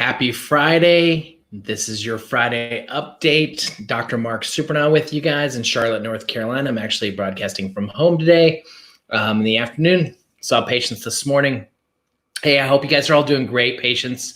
Happy Friday. This is your Friday update. Dr. Mark Supernaw with you guys in Charlotte, North Carolina. I'm actually broadcasting from home today in the afternoon. Saw patients this morning. Hey, I hope you guys are all doing great, patients.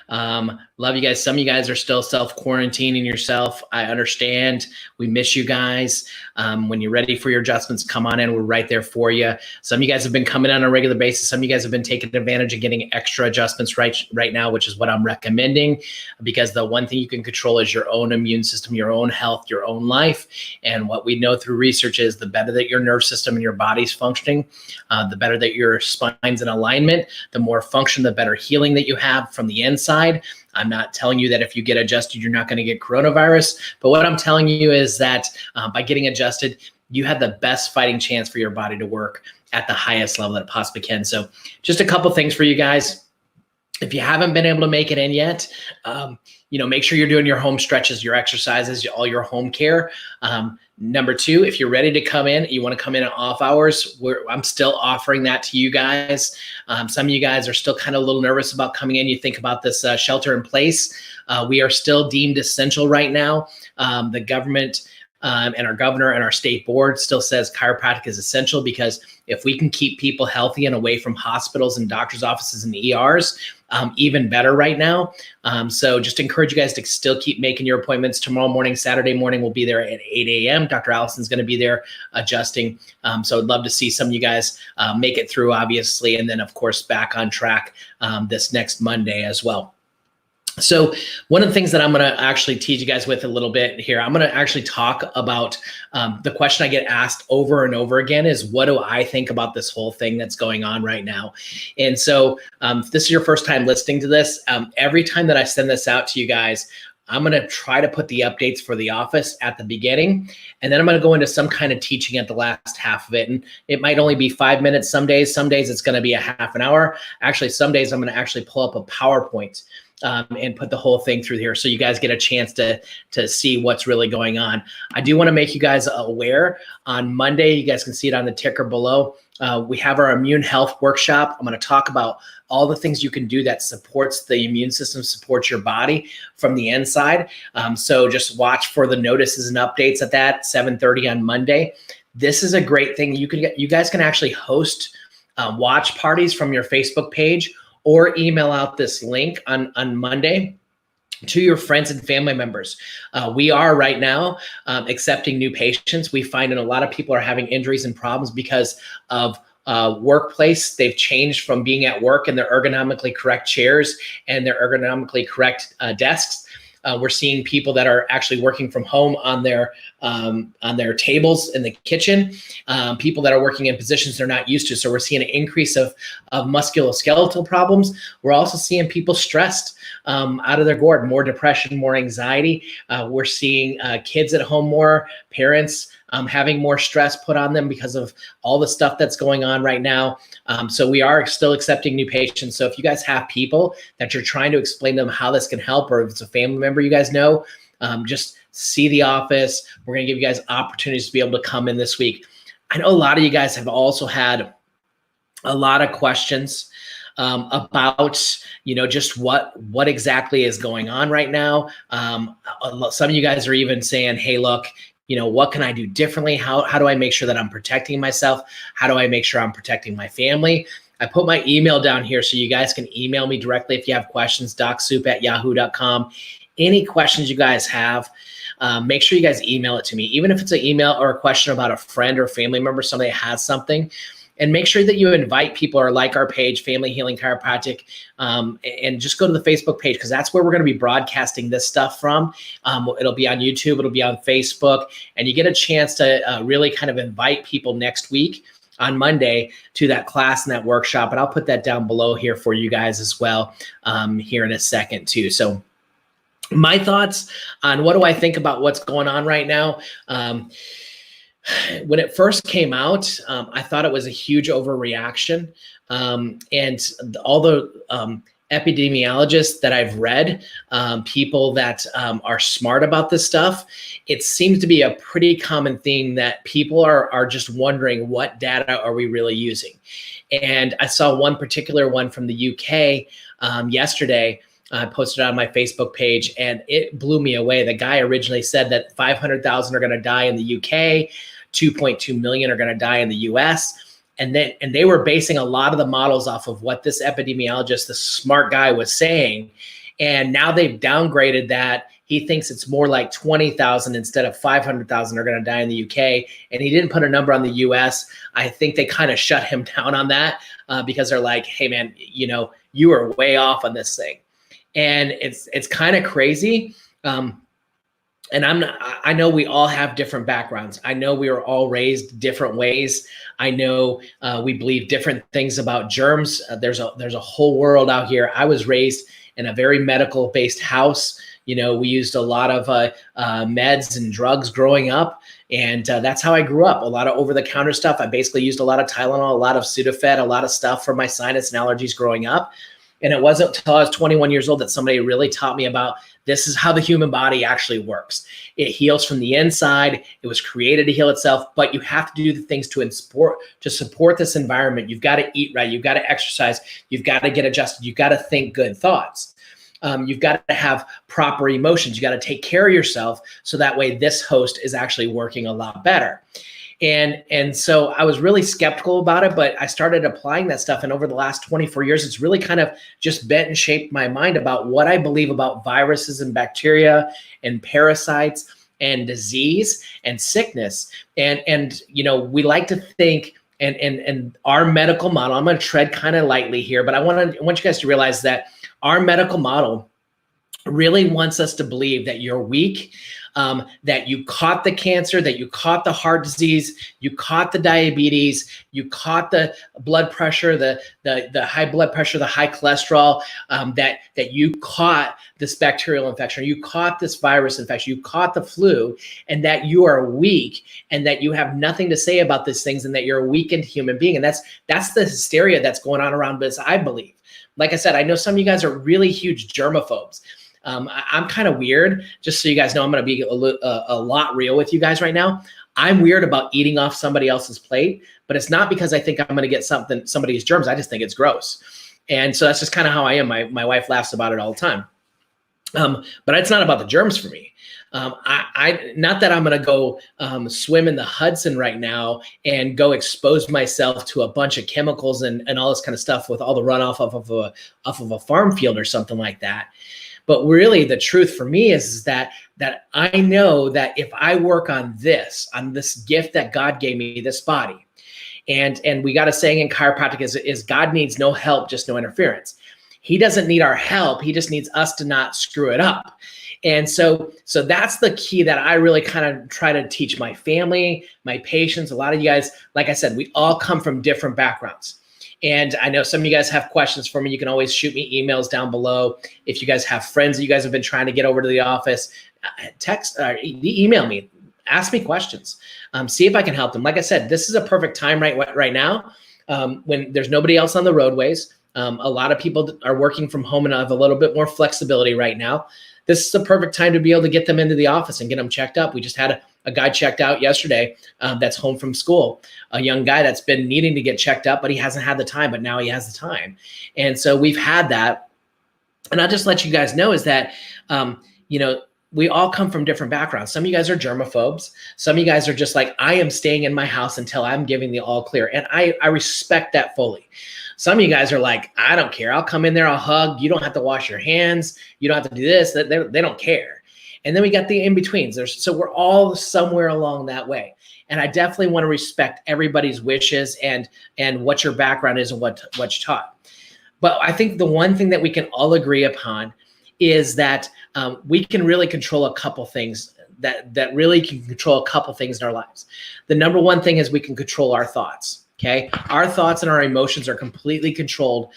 Love you guys. Some of you guys are still self-quarantining yourself. I understand. We miss you guys. When you're ready for your adjustments, come on in. We're right there for you. Some of you guys have been coming on a regular basis. Some of you guys have been taking advantage of getting extra adjustments right now, which is what I'm recommending, because the one thing you can control is your own immune system, your own health, your own life. And what we know through research is the better that your nerve system and your body's functioning, the better that your spine's in alignment, the more function, the better healing that you have from the inside. I'm not telling you that if you get adjusted, you're not going to get coronavirus. But what I'm telling you is that by getting adjusted, you have the best fighting chance for your body to work at the highest level that it possibly can. So just a couple things for you guys. If you haven't been able to make it in yet, make sure you're doing your home stretches, your exercises, all your home care. Number two, if you're ready to come in, you want to come in at off hours, I'm still offering that to you guys. Some of you guys are still kind of a little nervous about coming in. You think about this shelter in place. We are still deemed essential right now. The government and our governor and our state board still says chiropractic is essential, because if we can keep people healthy and away from hospitals and doctors' offices and ERs, even better right now. So just encourage you guys to still keep making your appointments. Tomorrow morning, Saturday morning, we'll be there at 8 a.m. Dr. Allison's going to be there adjusting. So I'd love to see some of you guys make it through, obviously, and then, of course, back on track this next Monday as well. So one of the things that I'm going to actually tease you guys with a little bit here, I'm going to actually talk about the question I get asked over and over again is, what do I think about this whole thing that's going on right now? And so if this is your first time listening to this, every time that I send this out to you guys, I'm going to try to put the updates for the office at the beginning, and then I'm going to go into some kind of teaching at the last half of it. And it might only be 5 minutes some days it's going to be a half an hour. Actually, some days I'm going to actually pull up a PowerPoint and put the whole thing through here so you guys get a chance to see what's really going on. I do want to make you guys aware, on Monday, you guys can see it on the ticker below, we have our immune health workshop. I'm going to talk about all the things you can do that supports the immune system, supports your body from the inside. So just watch for the notices and updates at that, 7:30 on Monday. This is a great thing. You guys can actually host watch parties from your Facebook page, or email out this link on Monday to your friends and family members. We are right now accepting new patients. We find that a lot of people are having injuries and problems because of workplace. They've changed from being at work in their ergonomically correct chairs and their ergonomically correct desks. We're seeing people that are actually working from home on their tables in the kitchen, people that are working in positions they're not used to. So we're seeing an increase of musculoskeletal problems. We're also seeing people stressed out of their gourd, more depression, more anxiety. We're seeing kids at home more, parents having more stress put on them because of all the stuff that's going on right now. So we are still accepting new patients. So if you guys have people that you're trying to explain to them how this can help, or if it's a family member you guys know, just see the office. We're going to give you guys opportunities to be able to come in this week. I know a lot of you guys have also had a lot of questions about, just what exactly is going on right now. Some of you guys are even saying, hey, look, what can I do differently? How do I make sure that I'm protecting myself? How do I make sure I'm protecting my family? I put my email down here so you guys can email me directly if you have questions, docsoup@yahoo.com. Any questions you guys have, make sure you guys email it to me, even if it's an email or a question about a friend or family member, somebody has something. And make sure that you invite people or like our page, Family Healing Chiropractic, and just go to the Facebook page, because that's where we're going to be broadcasting this stuff from. It'll be on YouTube, it'll be on Facebook, and you get a chance to really kind of invite people next week on Monday to that class and that workshop. And I'll put that down below here for you guys as well here in a second too. So my thoughts on what do I think about what's going on right now. When it first came out, I thought it was a huge overreaction. And all the epidemiologists that I've read, people that are smart about this stuff, it seems to be a pretty common theme that people are just wondering, what data are we really using? And I saw one particular one from the UK yesterday I posted it on my Facebook page, and it blew me away. The guy originally said that 500,000 are going to die in the UK, 2.2 million are going to die in the US. And they were basing a lot of the models off of what this epidemiologist, the smart guy, was saying. And now they've downgraded that. He thinks it's more like 20,000 instead of 500,000 are going to die in the UK. And he didn't put a number on the US. I think they kind of shut him down on that because they're like, hey, man, you are way off on this thing. And it's kind of crazy. And I know we all have different backgrounds. I know we were all raised different ways. I know we believe different things about germs. There's a whole world out here. I was raised in a very medical-based house. We used a lot of meds and drugs growing up, and that's how I grew up. A lot of over-the-counter stuff. I basically used a lot of Tylenol, a lot of Sudafed, a lot of stuff for my sinus and allergies growing up. And it wasn't until I was 21 years old that somebody really taught me about this is how the human body actually works. It heals from the inside. It was created to heal itself, but you have to do the things to support this environment. You've got to eat right. You've got to exercise. You've got to get adjusted. You've got to think good thoughts. You've got to have proper emotions. You got to take care of yourself so that way this host is actually working a lot better. And so I was really skeptical about it, but I started applying that stuff. And over the last 24 years, it's really kind of just bent and shaped my mind about what I believe about viruses and bacteria and parasites and disease and sickness. And we like to think and our medical model, I'm going to tread kind of lightly here, but I want you guys to realize that our medical model really wants us to believe that you're weak, that you caught the cancer, that you caught the heart disease, you caught the diabetes, you caught the blood pressure, the high blood pressure, the high cholesterol, that you caught this bacterial infection, or you caught this virus infection, you caught the flu, and that you are weak, and that you have nothing to say about these things, and that you're a weakened human being. And that's the hysteria that's going on around this, I believe. Like I said, I know some of you guys are really huge germaphobes. I'm kind of weird, just so you guys know. I'm going to be a lot real with you guys right now. I'm weird about eating off somebody else's plate, but it's not because I think I'm going to get somebody's germs. I just think it's gross. And so that's just kind of how I am. My wife laughs about it all the time. But it's not about the germs for me. Not that I'm going to go swim in the Hudson right now and go expose myself to a bunch of chemicals and all this kind of stuff with all the runoff off of a farm field or something like that. But really, the truth for me is that I know that if I work on this gift that God gave me, this body, and we got a saying in chiropractic is God needs no help, just no interference. He doesn't need our help. He just needs us to not screw it up. And so that's the key that I really kind of try to teach my family, my patients. A lot of you guys, like I said, we all come from different backgrounds. And I know some of you guys have questions for me. You can always shoot me emails down below. If you guys have friends that you guys have been trying to get over to the office, text or email me, ask me questions, see if I can help them. Like I said, this is a perfect time right now when there's nobody else on the roadways. A lot of people are working from home and have a little bit more flexibility right now. This is the perfect time to be able to get them into the office and get them checked up. We just had a guy checked out yesterday that's home from school, a young guy that's been needing to get checked up, but he hasn't had the time, but now he has the time. And so we've had that. And I'll just let you guys know is that, we all come from different backgrounds. Some of you guys are germaphobes. Some of you guys are just like, I am staying in my house until I'm giving the all clear. And I respect that fully. Some of you guys are like, I don't care. I'll come in there, I'll hug. You don't have to wash your hands. You don't have to do this. They don't care. And then we got the in-betweens. So we're all somewhere along that way. And I definitely want to respect everybody's wishes and what your background is and what you're taught. But I think the one thing that we can all agree upon is that we can really control a couple things that really can control a couple things in our lives. The number one thing is we can control our thoughts. Okay, our thoughts and our emotions are completely controlled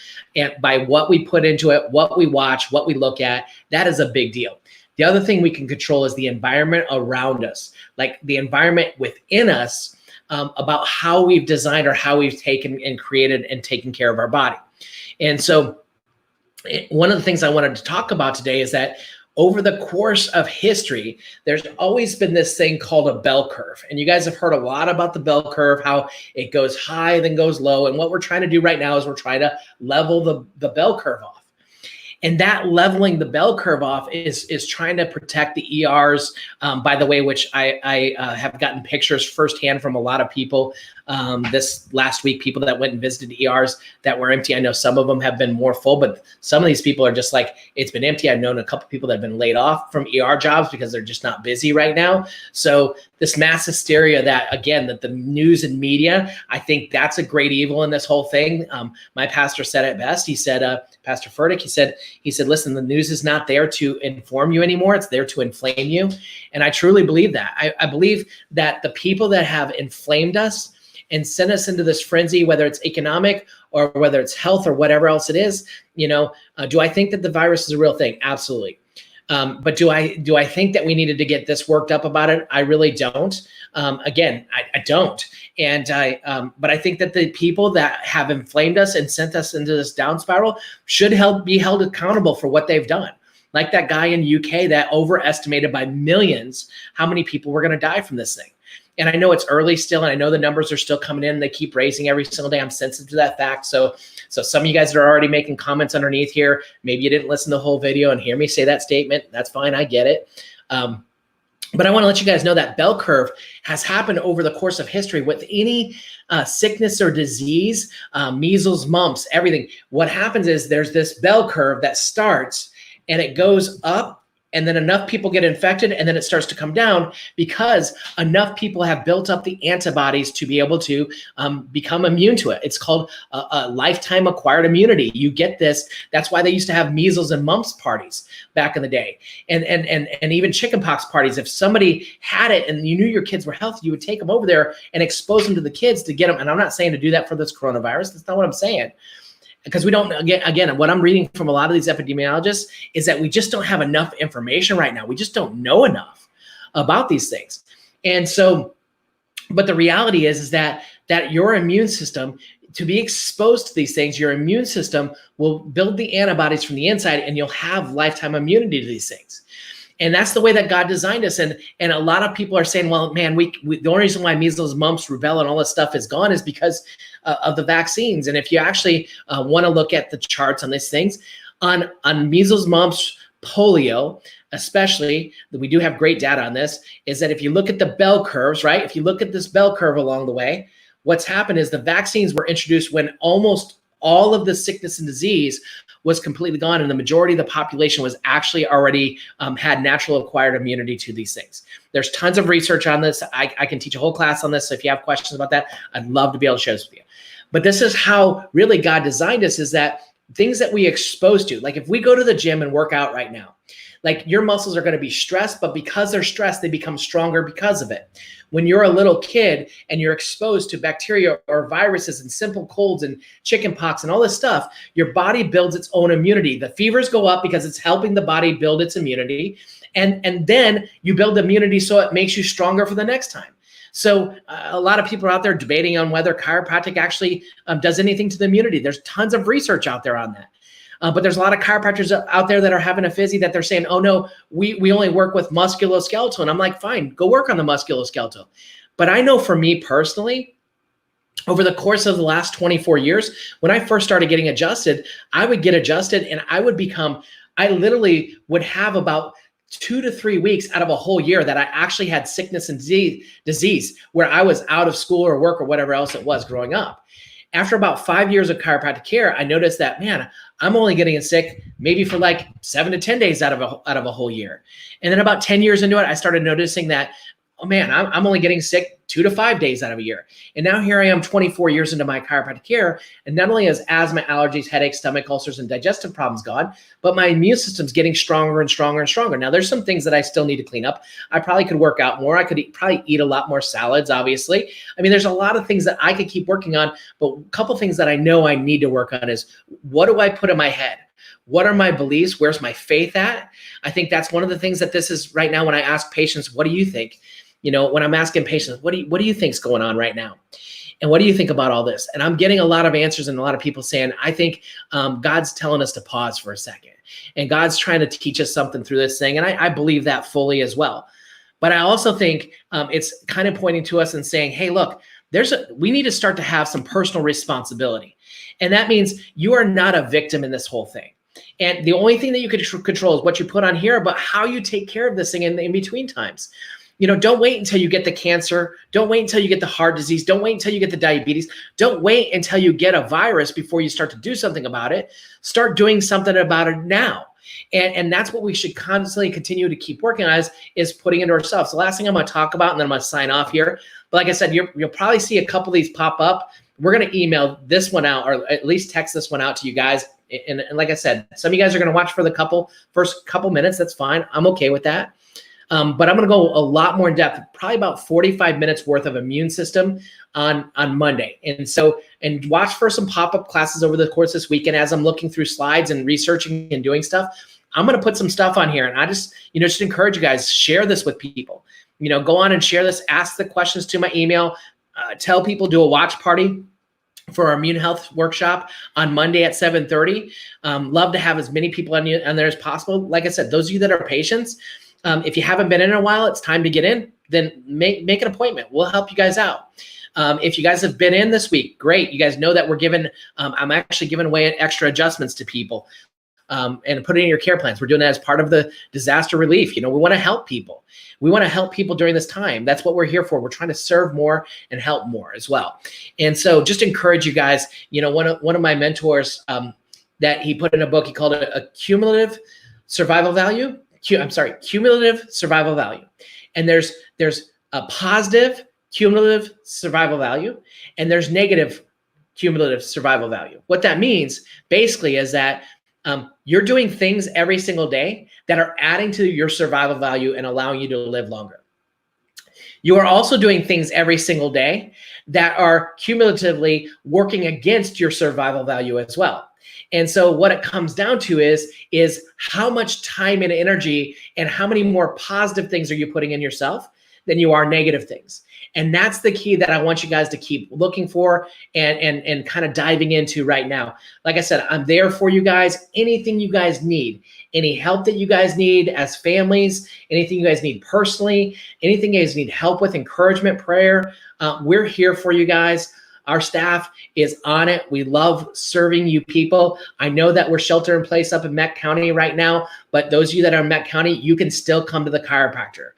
by what we put into it, what we watch, what we look at. That is a big deal. The other thing we can control is the environment around us, like the environment within us, about how we've designed or how we've taken and created and taken care of our body. And so one of the things I wanted to talk about today is that over the course of history, there's always been this thing called a bell curve. And you guys have heard a lot about the bell curve, how it goes high, then goes low. And what we're trying to do right now is we're trying to level the bell curve off. And that leveling the bell curve off is trying to protect the ERs, by the way, which I have gotten pictures firsthand from a lot of people this last week, people that went and visited ERs that were empty. I know some of them have been more full, but some of these people are just like, it's been empty. I've known a couple people that have been laid off from ER jobs because they're just not busy right now. So this mass hysteria that, again, that the news and media, I think that's a great evil in this whole thing. My pastor said it best. He said, Pastor Furtick, he said, listen, the news is not there to inform you anymore. It's there to inflame you. And I truly believe that. I believe that the people that have inflamed us and sent us into this frenzy, whether it's economic or whether it's health or whatever else it is, do I think that the virus is a real thing? Absolutely. But do I think that we needed to get this worked up about it? I really don't. Again, I don't. And but I think that the people that have inflamed us and sent us into this down spiral should be held accountable for what they've done. Like that guy in UK that overestimated by millions how many people were going to die from this thing. And I know it's early still, and I know the numbers are still coming in. They keep raising every single day. I'm sensitive to that fact. So some of you guys are already making comments underneath here. Maybe you didn't listen to the whole video and hear me say that statement. That's fine. I get it. But I want to let you guys know that bell curve has happened over the course of history with any sickness or disease, measles, mumps, everything. What happens is there's this bell curve that starts and it goes up, and then enough people get infected, and then it starts to come down because enough people have built up the antibodies to be able to become immune to it. It's called a lifetime acquired immunity. You get this. That's why they used to have measles and mumps parties back in the day, and even chickenpox parties. If somebody had it and you knew your kids were healthy, you would take them over there and expose them to the kids to get them. And I'm not saying to do that for this coronavirus. That's not what I'm saying. Because we don't, again, what I'm reading from a lot of these epidemiologists is that we just don't have enough information right now. We just don't know enough about these things. And so, but the reality is that your immune system, to be exposed to these things, your immune system will build the antibodies from the inside, and you'll have lifetime immunity to these things. And that's the way that God designed us. And a lot of people are saying, well, man, we the only reason why measles, mumps, rubella, and all this stuff is gone is because of the vaccines. And if you actually want to look at the charts on these things, on measles, mumps, polio, especially, we do have great data on this, is that if you look at the bell curves, right? If you look at this bell curve along the way, what's happened is the vaccines were introduced when almost all of the sickness and disease was completely gone, and the majority of the population was actually already had natural acquired immunity to these things. There's tons of research on this. I can teach a whole class on this. So if you have questions about that, I'd love to be able to share this with you. But this is how really God designed us, is that things that we expose to, like if we go to the gym and work out right now, like your muscles are going to be stressed, but because they're stressed, they become stronger because of it. When you're a little kid and you're exposed to bacteria or viruses and simple colds and chickenpox and all this stuff, your body builds its own immunity. The fevers go up because it's helping the body build its immunity. And then you build immunity so it makes you stronger for the next time. So a lot of people are out there debating on whether chiropractic actually does anything to the immunity. There's tons of research out there on that. But there's a lot of chiropractors out there that are having a fizzy that they're saying, oh no, we only work with musculoskeletal. And I'm like, fine, go work on the musculoskeletal. But I know for me personally, over the course of the last 24 years, when I first started getting adjusted, I would get adjusted and I literally would have about 2 to 3 weeks out of a whole year that I actually had sickness and disease where I was out of school or work or whatever else it was growing up. After about 5 years of chiropractic care, I noticed that, man, I'm only getting sick maybe for like 7 to 10 days out of a whole year. And then about 10 years into it, I started noticing that, oh man, I'm only getting sick 2 to 5 days out of a year. And now here I am 24 years into my chiropractic care. And not only has asthma, allergies, headaches, stomach ulcers, and digestive problems gone, but my immune system's getting stronger and stronger and stronger. Now there's some things that I still need to clean up. I probably could work out more. I could probably eat a lot more salads, obviously. I mean, there's a lot of things that I could keep working on, but a couple things that I know I need to work on is, what do I put in my head? What are my beliefs? Where's my faith at? I think that's one of the things that this is right now when I ask patients, what do you think? When I'm asking patients, what do you think's going on right now? And what do you think about all this? And I'm getting a lot of answers and a lot of people saying, I think God's telling us to pause for a second. And God's trying to teach us something through this thing. And I believe that fully as well. But I also think it's kind of pointing to us and saying, hey, look, we need to start to have some personal responsibility. And that means you are not a victim in this whole thing. And the only thing that you can control is what you put on here, but how you take care of this thing in between times. Don't wait until you get the cancer. Don't wait until you get the heart disease. Don't wait until you get the diabetes. Don't wait until you get a virus before you start to do something about it. Start doing something about it now. And that's what we should constantly continue to keep working on is putting into ourselves. The last thing I'm going to talk about, and then I'm going to sign off here. But like I said, you'll probably see a couple of these pop up. We're going to email this one out, or at least text this one out to you guys. And like I said, some of you guys are going to watch for the first couple minutes. That's fine. I'm okay with that. But I'm going to go a lot more in depth, probably about 45 minutes worth of immune system on Monday. And watch for some pop-up classes over the course this weekend as I'm looking through slides and researching and doing stuff. I'm going to put some stuff on here, and I just encourage you guys, share this with people. Go on and share this, ask the questions to my email, tell people, do a watch party for our immune health workshop on Monday at 7:30. Love to have as many people on there as possible. Like I said, those of you that are patients, if you haven't been in a while, it's time to get in, then make an appointment. We'll help you guys out. If you guys have been in this week, great. You guys know that I'm actually giving away extra adjustments to people and put it in your care plans. We're doing that as part of the disaster relief. We want to help people. We want to help people during this time. That's what we're here for. We're trying to serve more and help more as well. And so just encourage you guys, one of my mentors that he put in a book, he called it a cumulative survival value. Cumulative survival value. And there's a positive cumulative survival value, and there's negative cumulative survival value. What that means basically is that you're doing things every single day that are adding to your survival value and allowing you to live longer. You are also doing things every single day that are cumulatively working against your survival value as well. And so what it comes down to is how much time and energy and how many more positive things are you putting in yourself than you are negative things. And that's the key that I want you guys to keep looking for and kind of diving into right now. Like I said, I'm there for you guys. Anything you guys need, any help that you guys need as families, anything you guys need personally, anything you guys need help with, encouragement, prayer, we're here for you guys. Our staff is on it. We love serving you people. I know that we're shelter in place up in Met County right now, but those of you that are in Met County, you can still come to the chiropractor.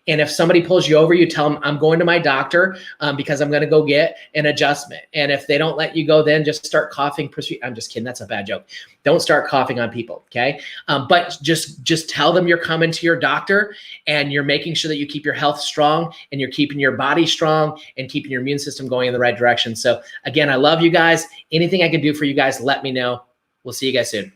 And if somebody pulls you over, you tell them, I'm going to my doctor because I'm going to go get an adjustment. And if they don't let you go, then just start coughing. I'm just kidding. That's a bad joke. Don't start coughing on people. Okay. But just tell them you're coming to your doctor and you're making sure that you keep your health strong and you're keeping your body strong and keeping your immune system going in the right direction. So again, I love you guys. Anything I can do for you guys, let me know. We'll see you guys soon.